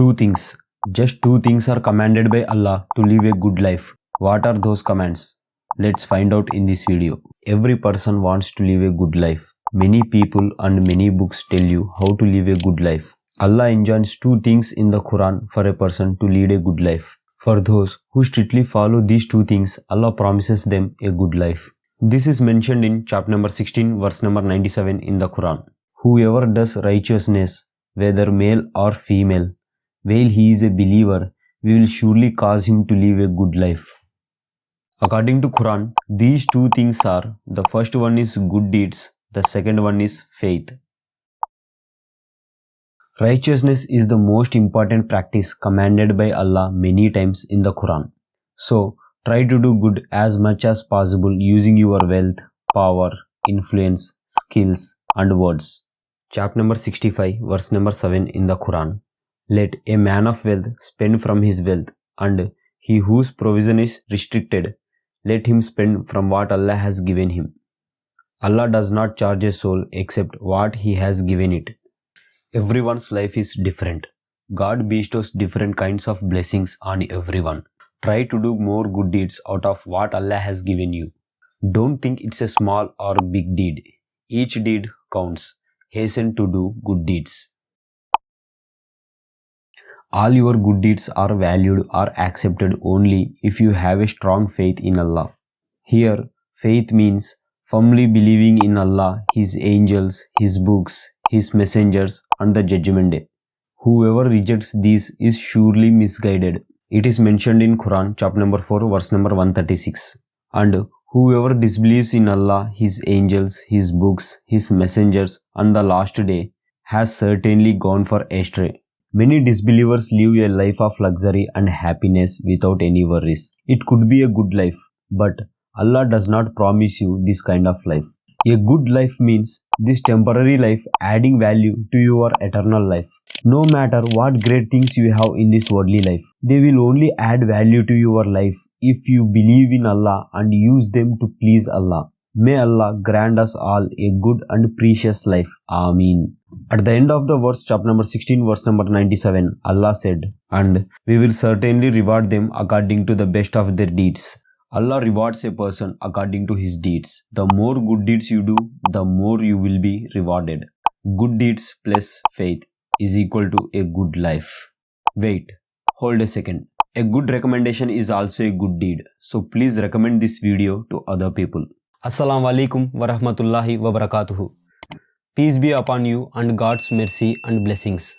Two things. Just two things are commanded by Allah to live a good life. What are those commands? Let's find out in this video. Every person wants to live a good life. Many people and many books tell you how to live a good life. Allah enjoins two things in the Quran for a person to lead a good life. For those who strictly follow these two things, Allah promises them a good life. This is mentioned in chapter number 16, verse number 97 in the Quran. Whoever does righteousness, whether male or female, while he is a believer, we will surely cause him to live a good life. According to Quran, these two things are, the first one is good deeds, the second one is faith. Righteousness is the most important practice commanded by Allah many times in the Quran. So, try to do good as much as possible using your wealth, power, influence, skills and words. Chapter number 65, verse number 7 in the Quran. Let a man of wealth spend from his wealth, and he whose provision is restricted, let him spend from what Allah has given him. Allah does not charge a soul except what He has given it. Everyone's life is different. God bestows different kinds of blessings on everyone. Try to do more good deeds out of what Allah has given you. Don't think it's a small or big deed. Each deed counts. Hasten to do good deeds. All your good deeds are valued or accepted only if you have a strong faith in Allah. Here, faith means firmly believing in Allah, His angels, His books, His messengers and the judgment day. Whoever rejects these is surely misguided. It is mentioned in Quran chapter number 4 verse number 136. And whoever disbelieves in Allah, His angels, His books, His messengers and the last day has certainly gone for astray. Many disbelievers live a life of luxury and happiness without any worries. It could be a good life, but Allah does not promise you this kind of life. A good life means this temporary life adding value to your eternal life. No matter what great things you have in this worldly life, they will only add value to your life if you believe in Allah and use them to please Allah. May Allah grant us all a good and precious life. Ameen. At the end of the verse, chapter number 16, verse number 97, Allah said, and we will certainly reward them according to the best of their deeds. Allah rewards a person according to his deeds. The more good deeds you do, the more you will be rewarded. Good deeds plus faith is equal to a good life. Wait, hold a second. A good recommendation is also a good deed. So please recommend this video to other people. Assalamu alaikum wa rahmatullahi wa barakatuhu. Peace be upon you and God's mercy and blessings.